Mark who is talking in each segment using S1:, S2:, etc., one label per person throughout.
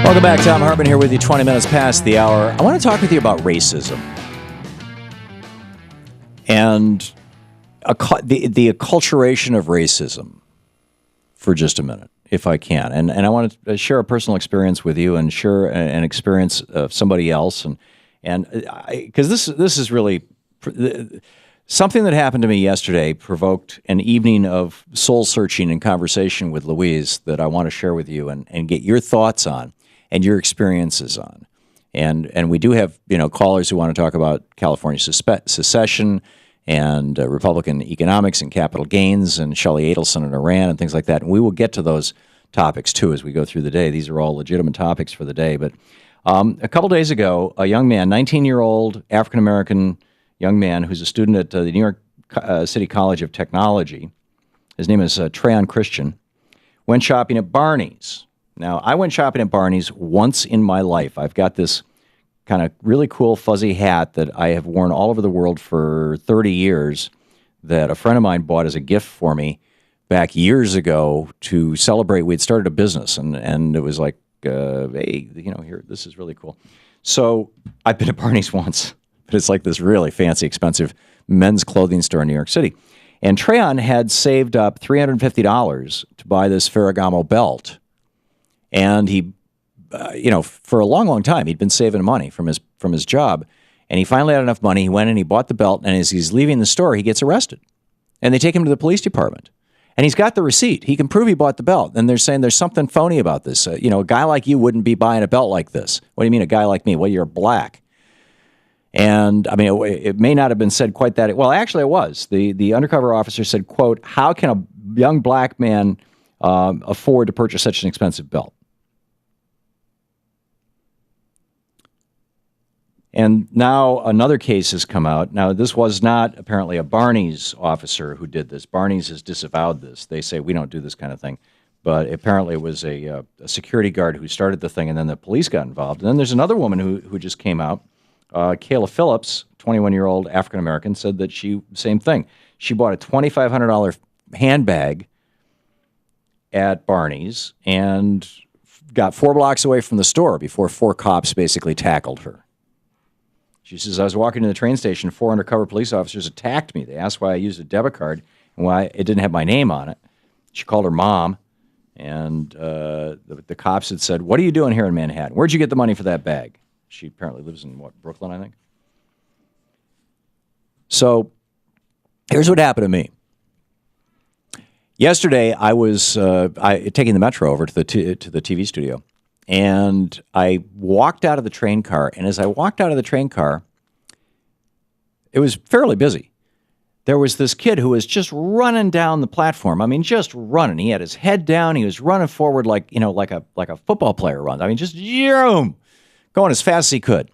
S1: Welcome back. Thom Hartmann here with you, 20 minutes past the hour. I want to talk with you about racism and the acculturation of racism for just a minute, if I can. And I want to share a personal experience with you and share an experience of somebody else. Because this is really something that happened to me yesterday provoked an evening of soul searching and conversation with Louise that I want to share with you and get your thoughts on and your experiences on. And we do have, callers who want to talk about California secession and Republican economics and capital gains and Shelley Adelson and Iran and things like that. And we will get to those topics too as we go through the day. These are all legitimate topics for the day. But a couple days ago, a young man, 19-year-old African-American young man who's a student at the New York City College of Technology, his name is Trayon Christian, went shopping at Barney's. Now, I went shopping at Barney's once in my life. I've got this kind of really cool fuzzy hat that I have worn all over the world for 30 years that a friend of mine bought as a gift for me back years ago to celebrate. We had started a business, and it was like, hey, here, this is really cool. So I've been to Barney's once, but it's like this really fancy, expensive men's clothing store in New York City. And Trayon had saved up $350 to buy this Ferragamo belt. And he, for a long, long time, he'd been saving money from his job. And he finally had enough money. He went and he bought the belt. And as he's leaving the store, he gets arrested. And they take him to the police department. And he's got the receipt. He can prove he bought the belt. And they're saying there's something phony about this. A guy like you wouldn't be buying a belt like this. What do you mean, a guy like me? Well, you're black. And, I mean, it may not have been said quite that. Well, actually, it was. The undercover officer said, quote, "How can a young black man afford to purchase such an expensive belt?" And now another case has come out. Now, this was not apparently a Barney's officer who did this. Barney's has disavowed this. They say, we don't do this kind of thing. But apparently it was a security guard who started the thing, and then the police got involved. And then there's another woman who just came out. Kayla Phillips, 21-year-old African-American, said that same thing. She bought a $2,500 handbag at Barney's and got 4 blocks away from the store before 4 cops basically tackled her. She says, I was walking to the train station, 4 undercover police officers attacked me. They asked why I used a debit card and why it didn't have my name on it. She called her mom, and the cops had said, what are you doing here in Manhattan? Where'd you get the money for that bag? She apparently lives in, Brooklyn, I think? So here's what happened to me. Yesterday, I was taking the Metro over to the TV studio. And I walked out of the train car, and as I walked out of the train car, it was fairly busy. There was this kid who was just running down the platform. I mean, just running. He had his head down. He was running forward like a football player runs. I mean, just zoom, going as fast as he could.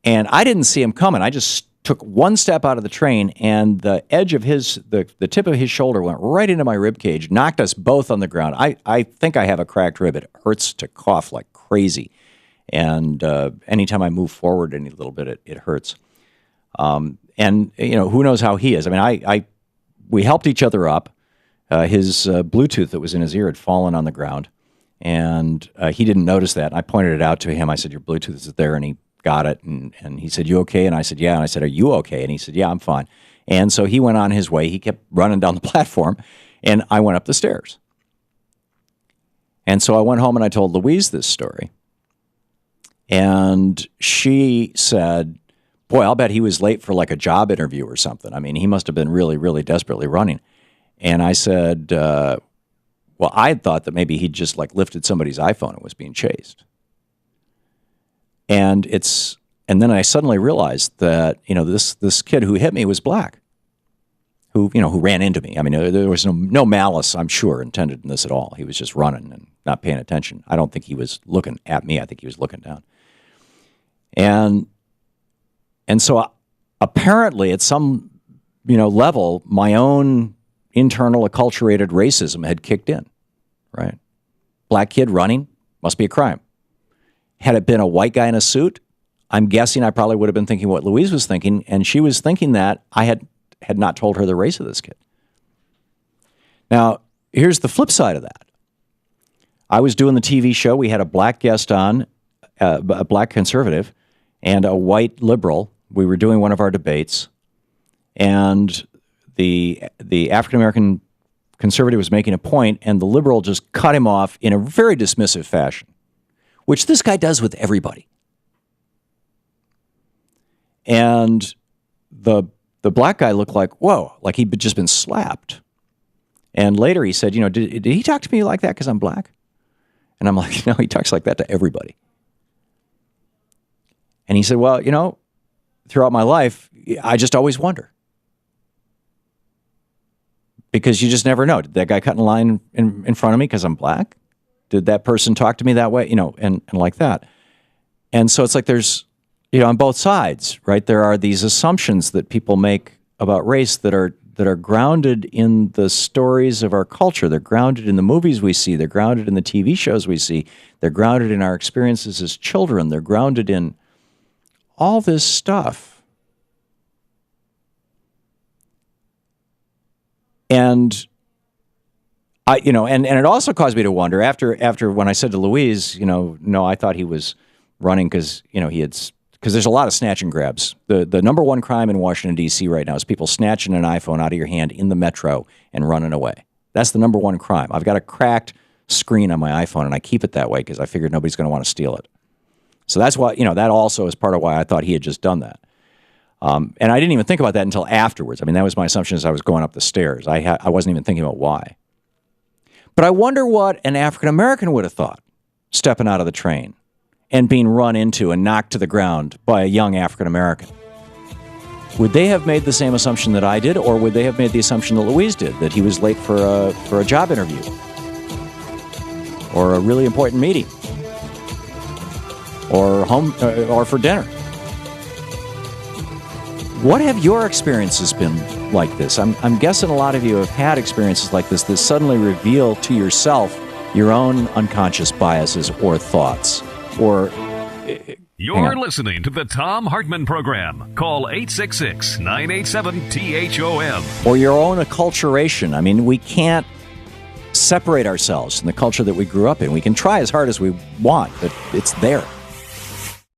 S1: And I didn't see him coming. I just took one step out of the train, and the edge of the tip of his shoulder went right into my rib cage, knocked us both on the ground. I think I have a cracked rib. It hurts to cough like crazy. And anytime I move forward any little bit, it hurts. And who knows how he is. I mean, we helped each other up. His Bluetooth that was in his ear had fallen on the ground, and he didn't notice that. And I pointed it out to him. I said, your Bluetooth is there, and he got it, and he said, you okay? And I said, yeah. And I said, are you okay? And he said, yeah, I'm fine. And so he went on his way. He kept running down the platform, and I went up the stairs. And so I went home and I told Louise this story. And she said, boy, I'll bet he was late for like a job interview or something. I mean, he must have been really, really desperately running. And I said, well, I thought that maybe he'd just like lifted somebody's iPhone and was being chased. And then I suddenly realized that, this kid who hit me was black, who ran into me. I mean, there was no malice, I'm sure, intended in this at all. He was just running and not paying attention. I don't think he was looking at me. I think he was looking down. And so apparently at some, level, my own internal acculturated racism had kicked in, right? Black kid running must be a crime. Had it been a white guy in a suit, I'm guessing I probably would have been thinking what Louise was thinking, and she was thinking that I had not told her the race of this kid. Now, here's the flip side of that. I was doing the TV show. We had a black guest on, a black conservative, and a white liberal. We were doing one of our debates, and the African-American conservative was making a point, and the liberal just cut him off in a very dismissive fashion, which this guy does with everybody. And the black guy looked like, whoa, like he'd just been slapped. And later he said, did he talk to me like that because I'm black? And I'm like, no, he talks like that to everybody. And he said, well, throughout my life, I just always wonder. Because you just never know. Did that guy cut in line in front of me because I'm black? Did that person talk to me that way? And like that. And so it's like there's, on both sides, right? There are these assumptions that people make about race that are grounded in the stories of our culture. They're grounded in the movies we see. They're grounded in the TV shows we see. They're grounded in our experiences as children. They're grounded in all this stuff. And and it also caused me to wonder after when I said to Louise, no, I thought he was running because, because there's a lot of snatch and grabs. The number one crime in Washington, D.C. right now is people snatching an iPhone out of your hand in the metro and running away. That's the number one crime. I've got a cracked screen on my iPhone, and I keep it that way because I figured nobody's going to want to steal it. So that's why, that also is part of why I thought he had just done that. And I didn't even think about that until afterwards. I mean, that was my assumption as I was going up the stairs. I wasn't even thinking about why. But I wonder what an African-American would have thought stepping out of the train and being run into and knocked to the ground by a young African-American. Would they have made the same assumption that I did, or would they have made the assumption that Louise did, that he was late for a job interview or a really important meeting or home or for dinner? What have your experiences been like this? I'm guessing a lot of you have had experiences like this that suddenly reveal to yourself your own unconscious biases or thoughts. Or
S2: you're listening to the Thom Hartmann Program. Call 866-987-THOM.
S1: Or your own acculturation. I mean, we can't separate ourselves from the culture that we grew up in. We can try as hard as we want, but it's there.